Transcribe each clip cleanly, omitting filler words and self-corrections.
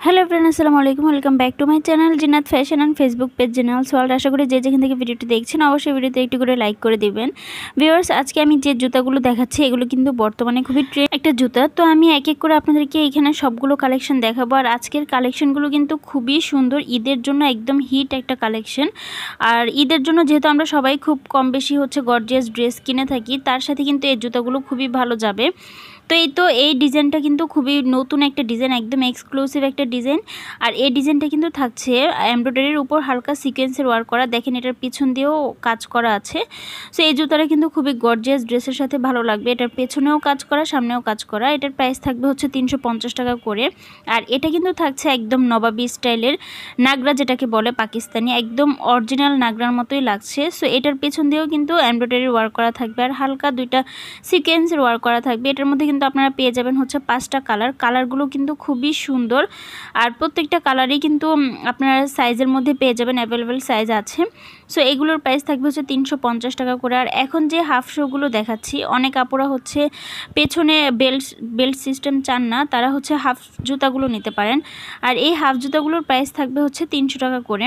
Hello friend, আসসালামু আলাইকুম। Welcome back to my channel Zinat Fashion and Facebook page Zinals World. আশা করি যে যেখান থেকে ভিডিওটি দেখছেন অবশ্যই ভিডিওতে একটু করে লাইক করে দিবেন। ভিউয়ার্স, আজকে আমি যে জুতাগুলো দেখাচ্ছি এগুলো কিন্তু বর্তমানে খুবই ট্রেন্ড একটা জুতা। তো আমি এক এক করে আপনাদেরকে এখানে সবগুলো কালেকশন দেখাবো। আর আজকের কালেকশনগুলো কিন্তু খুবই সুন্দর, ঈদের জন্য একদম হিট একটা কালেকশন। আর ঈদের জন্য যেহেতু আমরা সবাই খুব কম বেশি গর্জিয়াস ড্রেস কিনে থাকি, তার সাথে কিন্তু এই জুতাগুলো খুবই ভালো যাবে। তো এই ডিজাইনটা কিন্তু খুবই নতুন একটা ডিজাইন, একদম এক্সক্লুসিভ একটা ডিজাইন। আর এই ডিজাইনটা কিন্তু থাকছে এমব্রয়ডারির উপর হালকা সিকোয়েন্সের ওয়ার্ক করা। দেখেন, এটার পিছন দিয়েও কাজ করা আছে। সো এই জুতাটা কিন্তু খুবই গর্জিয়াস ড্রেসের সাথে ভালো লাগবে। এটার পেছনেও কাজ করা, সামনেও কাজ করা। এটার প্রাইস থাকবে 350 টাকা করে। আর এটা কিন্তু থাকছে একদম নবাবী স্টাইলের নাগরা, যেটাকে বলে পাকিস্তানি, একদম অরিজিনাল নাগরার মতোই লাগছে। সো এটার পেছন দিয়েও কিন্তু এমব্রয়ডারির ওয়ার্ক করা থাকবে আর হালকা দুইটা সিকোয়েন্সের ওয়ার্ক করা থাকবে। এটার মধ্যে কিন্তু আপনারা পেয়ে যাবেন 5টা কালারগুলো কিন্তু খুবই সুন্দর। আর প্রত্যেকটা কালারই কিন্তু আপনারা সাইজের মধ্যে পেয়ে যাবেন, অ্যাভেলেবেল সাইজ আছে। সো এগুলোর প্রাইস থাকবে 350 টাকা করে। আর এখন যে হাফ শোগুলো দেখাচ্ছি, অনেক আপুরা পেছনে বেল্ট সিস্টেম চান না, তারা হাফ জুতাগুলো নিতে পারেন। আর এই হাফ জুতাগুলোর প্রাইস থাকবে 300 টাকা করে।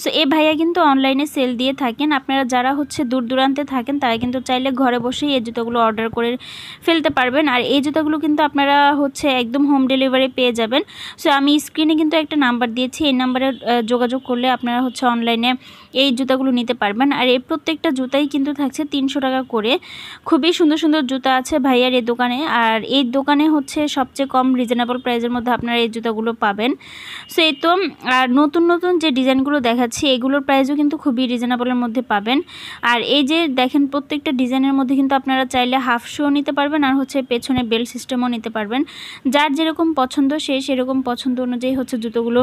সো এই ভাইয়া কিন্তু অনলাইনে সেল দিয়ে থাকেন। আপনারা যারা দূর দূরান্তে থাকেন তারা কিন্তু চাইলে ঘরে বসেই এই জুতাগুলো অর্ডার করে ফেলতে পারবেন। আর এই জুতাগুলো কিন্তু আপনারা একদম হোম ডেলিভারি পেয়ে যাবেন। সো আমি স্ক্রিনে কিন্তু একটা নাম্বার দিয়েছি, এই নাম্বারে যোগাযোগ করলে আপনারা অনলাইনে এই জুতাগুলো নিতে পারবেন। আর এই প্রত্যেকটা জুতাই কিন্তু থাকছে 300 টাকা করে। খুবই সুন্দর সুন্দর জুতা আছে ভাইয়ার এই দোকানে। আর এই দোকানে সবচেয়ে কম রিজনেবল প্রাইসের মধ্যে আপনারা এই জুতাগুলো পাবেন। সো এই তো, আর নতুন নতুন যে ডিজাইনগুলো দেখাচ্ছি এগুলোর প্রাইসও কিন্তু খুবই রিজনেবলের মধ্যে পাবেন। আর এই যে দেখেন, প্রত্যেকটা ডিজাইনের মধ্যে কিন্তু আপনারা চাইলে হাফ শো নিতে পারবেন আর পেছনে বেল্ট সিস্টেমও নিতে পারবেন। যার যেরকম পছন্দ সে সেরকম পছন্দ অনুযায়ী জুতোগুলো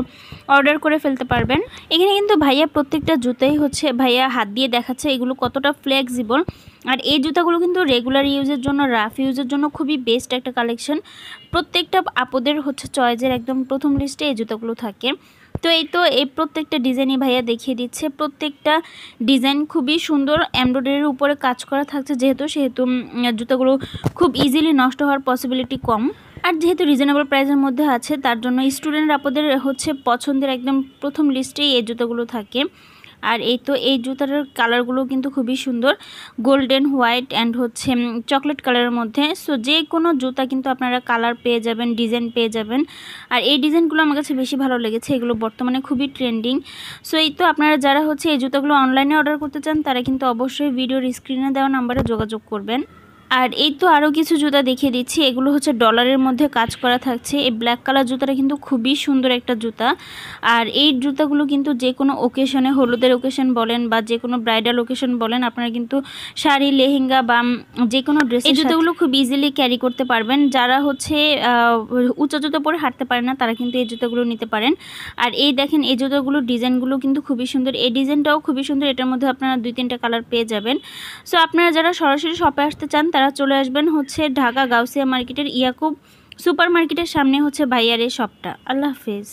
অর্ডার করে ফেলতে পারবেন। এখানে কিন্তু ভাইয়া প্রত্যেকটা জুতাই ভাইয়া হাত দিয়ে দেখাচ্ছে এগুলো কতটা ফ্লেক্সিবল। আর এই জুতাগুলো কিন্তু রেগুলার ইউজের জন্য, রাফ ইউজের জন্য খুবই বেস্ট একটা কালেকশন। প্রত্যেকটা আপদের চয়েসের একদম প্রথম লিস্টে এই জুতাগুলো থাকে। তো এই প্রত্যেকটা ডিজাইনই ভাইয়া দেখিয়ে দিচ্ছে। প্রত্যেকটা ডিজাইন খুবই সুন্দর, এমব্রয়ডারির উপরে কাজ করা থাকছে সেহেতু জুতাগুলো খুব ইজিলি নষ্ট হওয়ার পসিবিলিটি কম। আর যেহেতু রিজনেবল প্রাইসের মধ্যে আছে, তার জন্য স্টুডেন্ট আপদের পছন্দের একদম প্রথম লিস্টেই এই জুতাগুলো থাকে। আর এই জুতার কালারগুলো কিন্তু খুবই সুন্দর, গোল্ডেন, হোয়াইট অ্যান্ড চকলেট কালারের মধ্যে। সো যে কোনো জুতা কিন্তু আপনারা কালার পেয়ে যাবেন, ডিজাইন পেয়ে যাবেন। আর এই ডিজাইনগুলো আমার কাছে বেশি ভালো লেগেছে, এগুলো বর্তমানে খুবই ট্রেন্ডিং। সো আপনারা যারা এই জুতাগুলো অনলাইনে অর্ডার করতে চান তারা কিন্তু অবশ্যই ভিডিওর স্ক্রিনে দেওয়া নাম্বারে যোগাযোগ করবেন। আর আরও কিছু জুতা দেখিয়ে দিচ্ছি, এগুলো ডলারের মধ্যে কাজ করা থাকছে। এই ব্ল্যাক কালার জুতাটা কিন্তু খুবই সুন্দর একটা জুতা। আর এই জুতাগুলো কিন্তু যে কোনো ওকেশনে, হলুদের ওকেশন বলেন বা যে কোনো ব্রাইডাল ওকেশন বলেন, আপনারা কিন্তু শাড়ি, লেহেঙ্গা বা যে কোনো ড্রেস, এই জুতাগুলো খুব ইজিলি ক্যারি করতে পারবেন। যারা উঁচু জুতো পরে হাঁটতে পারে না তারা কিন্তু এই জুতাগুলো নিতে পারেন। আর এই দেখেন, এই জুতাগুলোর ডিজাইনগুলো কিন্তু খুবই সুন্দর, এই ডিজাইনটাও খুবই সুন্দর। এটার মধ্যে আপনারা 2-3টা কালার পেয়ে যাবেন। সো আপনারা যারা সরাসরি শপে আসতে চান তারা চলে আসবেন ঢাকা গাউসিয়া মার্কেটের ইয়াকুব সুপার মার্কেটের সামনে ভাইয়ার এই শপটা। আল্লাহ হাফেজ।